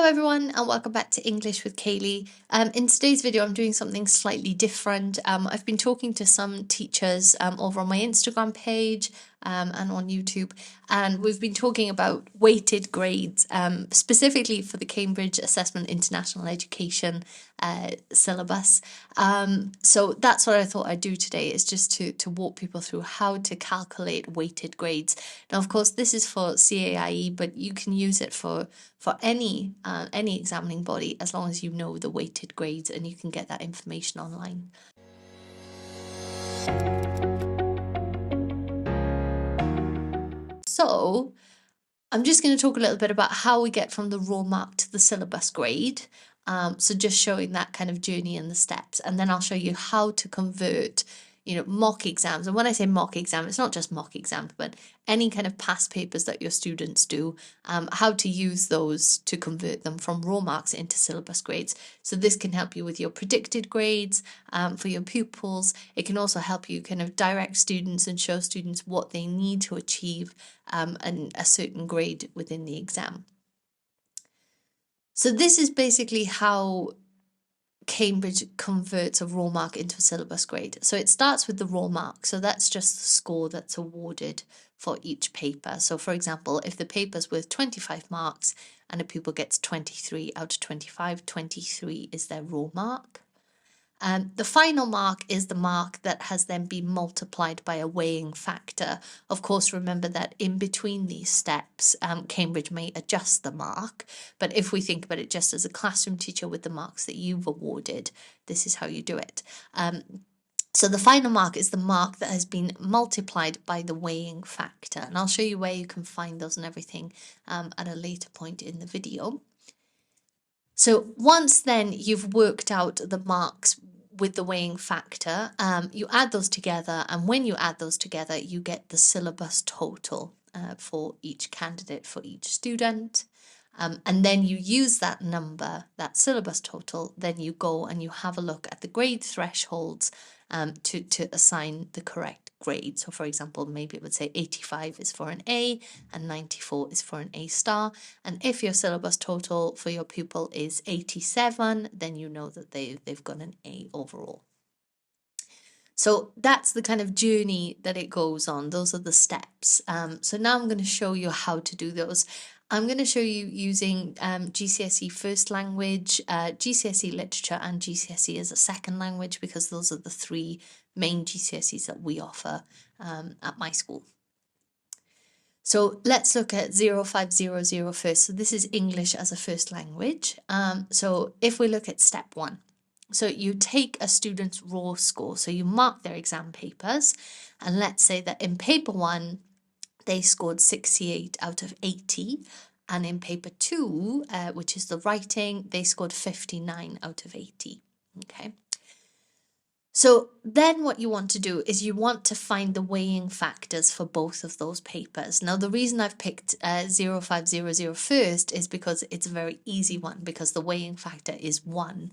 everyone, and welcome back to English with Kayleigh. In today's video, I'm doing something slightly different. I've been talking to some teachers over on my Instagram page and on YouTube, and we've been talking about weighted grades, specifically for the Cambridge Assessment International Education syllabus. So that's what I thought I'd do today, is just to walk people through how to calculate weighted grades. Now, of course, this is for CAIE, but you can use it for any examining body, as long as you know the weighted grades, and you can get that information online. So I'm just going to talk a little bit about how we get from the raw mark to the syllabus grade. So just showing that kind of journey and the steps, and then I'll show you how to convert mock exams. And when I say mock exam, it's not just mock exams, but any kind of past papers that your students do, how to use those to convert them from raw marks into syllabus grades. So this can help you with your predicted grades for your pupils. It can also help you kind of direct students and show students what they need to achieve a certain grade within the exam. So this is basically how Cambridge converts a raw mark into a syllabus grade. So it starts with the raw mark. So that's just the score that's awarded for each paper. So for example, if the paper's worth 25 marks and a pupil gets 23 out of 25, 23 is their raw mark. The final mark is the mark that has then been multiplied by a weighing factor. Of course, remember that in between these steps, Cambridge may adjust the mark, but if we think about it just as a classroom teacher with the marks that you've awarded, this is how you do it. So the final mark is the mark that has been multiplied by the weighing factor, and I'll show you where you can find those and everything at a later point in the video. So once then you've worked out the marks with the weighing factor, you add those together, and when you add those together, you get the syllabus total for each candidate, for each student. And then you use that number, that syllabus total, then you go and you have a look at the grade thresholds to assign the correct grade. So for example, maybe it would say 85 is for an A and 94 is for an A star. And if your syllabus total for your pupil is 87, then you know that they've got an A overall. So that's the kind of journey that it goes on. Those are the steps. So now I'm going to show you how to do those. I'm going to show you using GCSE First Language, GCSE Literature and GCSE as a second language, because those are the three main GCSEs that we offer at my school. So let's look at 0500 first. So this is English as a first language. So if we look at step one, so you take a student's raw score. So you mark their exam papers, and let's say that in paper one, they scored 68 out of 80. And in paper two, which is the writing, they scored 59 out of 80. Okay. So then what you want to do is you want to find the weighing factors for both of those papers. Now, the reason I've picked 0500 first is because it's a very easy one, because the weighing factor is 1,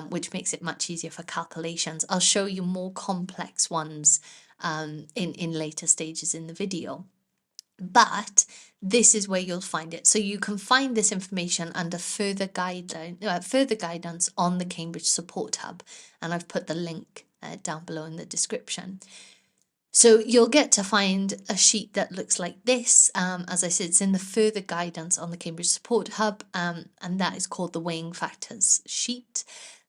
which makes it much easier for calculations. I'll show you more complex ones in later stages in the video. But this is where you'll find it. So you can find this information under further guidance on the Cambridge Support Hub, and I've put the link down below in the description. So you'll get to find a sheet that looks like this. As I said, it's in the further guidance on the Cambridge Support Hub, and that is called the Weighing Factors sheet.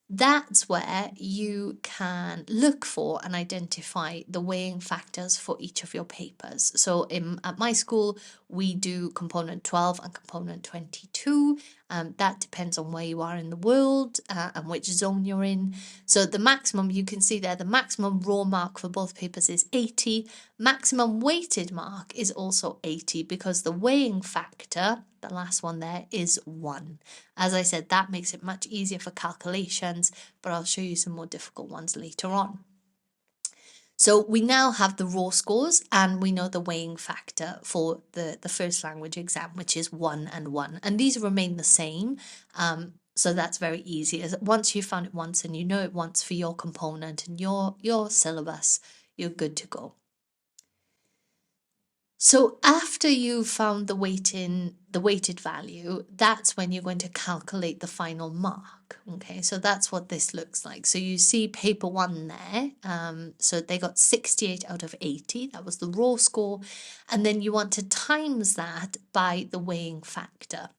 That's where you can look for and identify the weighing factors for each of your papers. So at my school, we do component 12 and component 22. That depends on where you are in the world and which zone you're in. So the maximum, you can see there, the maximum raw mark for both papers is 80. Maximum weighted mark is also 80, because the weighing factor, the last one there, is 1. As I said, that makes it much easier for calculations, but I'll show you some more difficult ones later on. So we now have the raw scores, and we know the weighing factor for the first language exam, which is 1 and 1. And these remain the same. So that's very easy. Once you've found it once and you know it once for your component and your syllabus, you're good to go. So after you've found the weighted value, that's when you're going to calculate the final mark. Okay, so that's what this looks like. So you see paper one there. So they got 68 out of 80. That was the raw score. And then you want to times that by the weighing factor.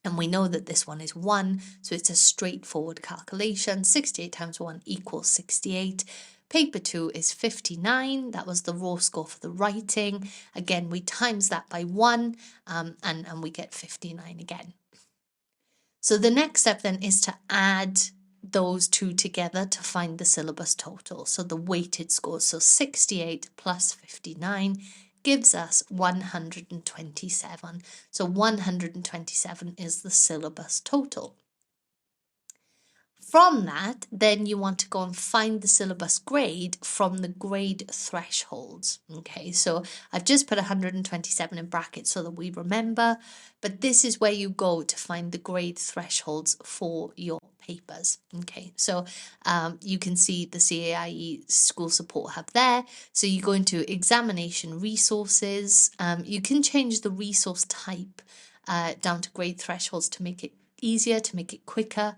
And we know that this one is 1, so it's a straightforward calculation. 68 times 1 equals 68. Paper 2 is 59. That was the raw score for the writing. Again, we times that by 1 and we get 59 again. So the next step then is to add those two together to find the syllabus total. So the weighted scores. So 68 plus 59 gives us 127. So 127 is the syllabus total. From that, then you want to go and find the syllabus grade from the grade thresholds. Okay, so I've just put 127 in brackets so that we remember, but this is where you go to find the grade thresholds for your papers. Okay, so you can see the CAIE School Support Hub there. So you go into examination resources. You can change the resource type down to grade thresholds to make it easier, to make it quicker,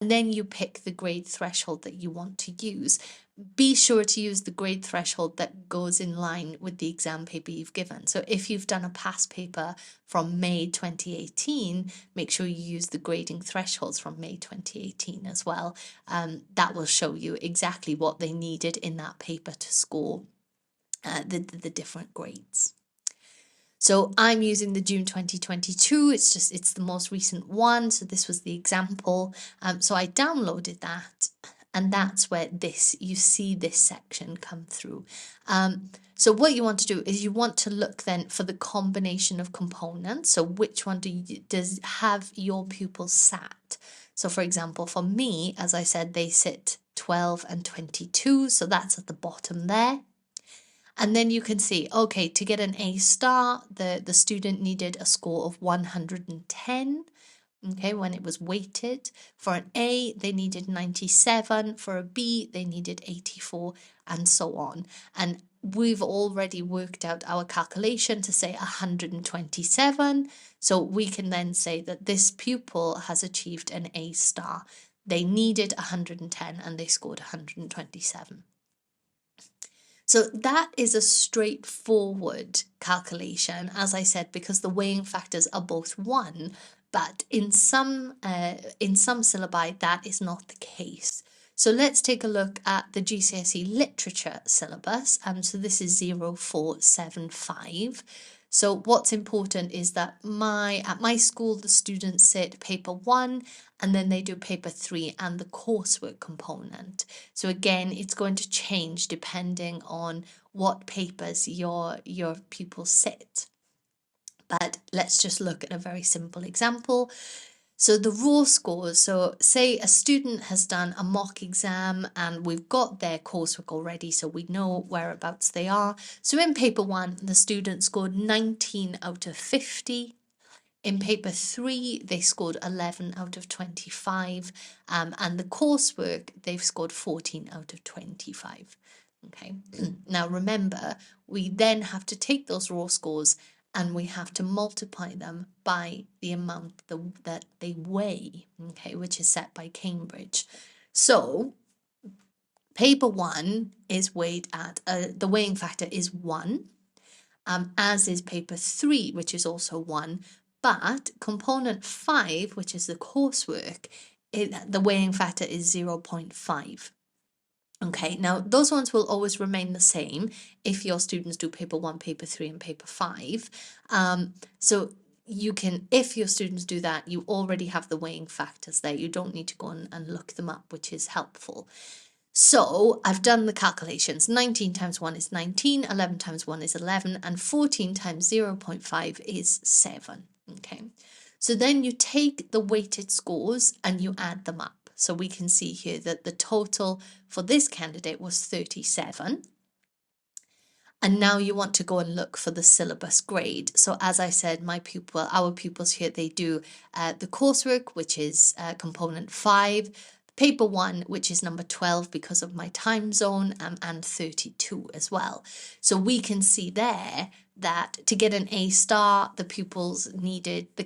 and then you pick the grade threshold that you want to use. Be sure to use the grade threshold that goes in line with the exam paper you've given. So if you've done a past paper from May 2018, make sure you use the grading thresholds from May 2018 as well. That will show you exactly what they needed in that paper to score the different grades. So I'm using the June 2022, it's the most recent one, so this was the example. So I downloaded that, and that's where you see this section come through. So what you want to do is you want to look then for the combination of components. So which one does have your pupils sat? So for example, for me, as I said, they sit 12 and 22, so that's at the bottom there. And then you can see, okay, to get an A star, the student needed a score of 110, okay, when it was weighted. For an A, they needed 97. For a B, they needed 84, and so on. And we've already worked out our calculation to say 127. So we can then say that this pupil has achieved an A star. They needed 110 and they scored 127. So that is a straightforward calculation, as I said, because the weighing factors are both 1, but in some syllabi that is not the case. So let's take a look at the GCSE literature syllabus. So this is 0475. So what's important is that at my school, the students sit paper 1 and then they do paper 3 and the coursework component. So again, it's going to change depending on what papers your pupils sit. But let's just look at a very simple example. So the raw scores, so say a student has done a mock exam and we've got their coursework already, so we know whereabouts they are. So in paper 1, the student scored 19 out of 50. In paper 3, they scored 11 out of 25. And the coursework, they've scored 14 out of 25. Okay. Now remember, we then have to take those raw scores and we have to multiply them by the amount that they weigh, okay, which is set by Cambridge. So paper 1 is weighed at, the weighing factor is 1, as is paper 3, which is also 1, but component 5, which is the coursework, the weighing factor is 0.5. Okay, now those ones will always remain the same if your students do paper 1, paper 3, and paper 5. So you can, if your students do that, you already have the weighing factors there. You don't need to go and look them up, which is helpful. So I've done the calculations. 19 times 1 is 19, 11 times 1 is 11, and 14 times 0.5 is 7. Okay, so then you take the weighted scores and you add them up. So we can see here that the total for this candidate was 37. And now you want to go and look for the syllabus grade. So as I said, our pupils here, they do the coursework, which is component 5, paper 1, which is number 12 because of my time zone, and 32 as well. So we can see there that to get an A star, the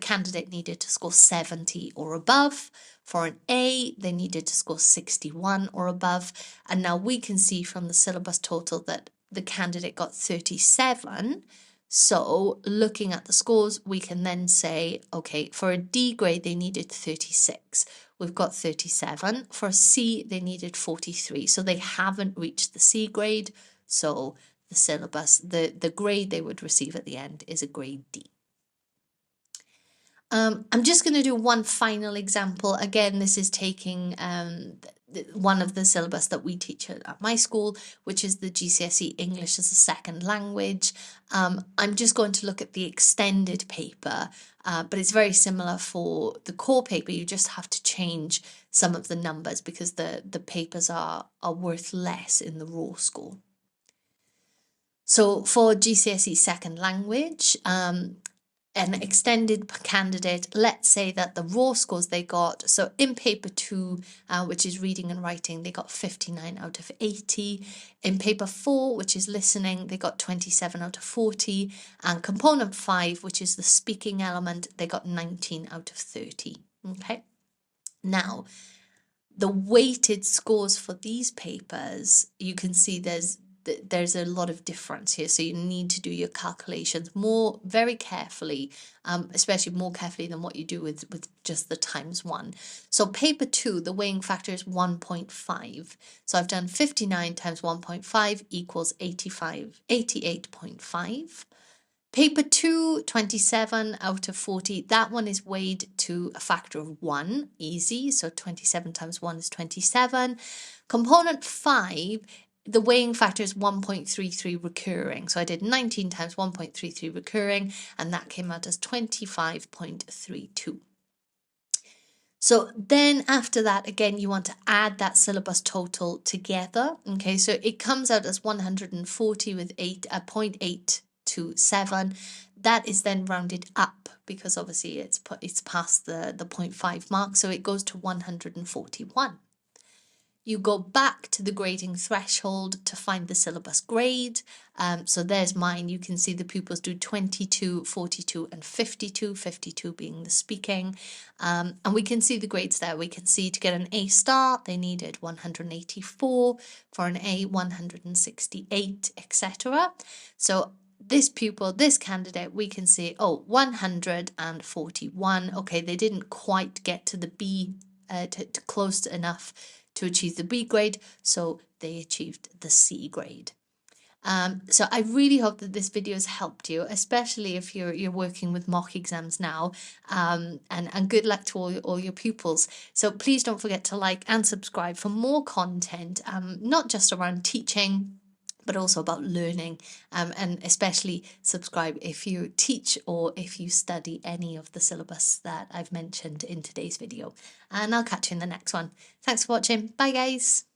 candidate needed to score 70 or above. For an A, they needed to score 61 or above. And now we can see from the syllabus total that the candidate got 37. So looking at the scores, we can then say, okay, for a D grade, they needed 36. We've got 37. For a C, they needed 43. So they haven't reached the C grade. So the syllabus, the grade they would receive at the end is a grade D. I'm just going to do one final example. Again, this is taking one of the syllabus that we teach at my school, which is the GCSE English as a Second Language. I'm just going to look at the extended paper, but it's very similar for the core paper. You just have to change some of the numbers because the papers are worth less in the raw score. So for GCSE Second Language, an extended candidate, let's say that the raw scores they got, so in paper 2, which is reading and writing, they got 59 out of 80. In paper 4, which is listening, they got 27 out of 40. And component 5, which is the speaking element, they got 19 out of 30. Okay. Now, the weighted scores for these papers, you can see there's a lot of difference here, so you need to do your calculations very carefully, especially more carefully than what you do with just the ×1. So paper 2, the weighing factor is 1.5. So I've done 59 times 1.5 equals 88.5. Paper 2, 27 out of 40, that one is weighed to a factor of 1, easy, so 27 times 1 is 27. Component 5, the weighing factor is 1.33 recurring, so I did 19 times 1.33 recurring, and that came out as 25.32. So then after that, again, you want to add that syllabus total together, okay, so it comes out as 140 with 0.827. That is then rounded up because obviously it's past the 0.5 mark, so it goes to 141. You go back to the grading threshold to find the syllabus grade. So there's mine. You can see the pupils do 22, 42 and 52, 52 being the speaking. And we can see the grades there. We can see to get an A star, they needed 184, for an A, 168, etc. So this pupil, this candidate, we can see, 141. Okay, they didn't quite get to the B, to close enough to achieve the B grade, so they achieved the C grade. So I really hope that this video has helped you, especially if you're working with mock exams now, and good luck to all your pupils. So please don't forget to like and subscribe for more content, not just around teaching, but also about learning, and especially subscribe if you teach or if you study any of the syllabus that I've mentioned in today's video. And I'll catch you in the next one. Thanks for watching. Bye guys.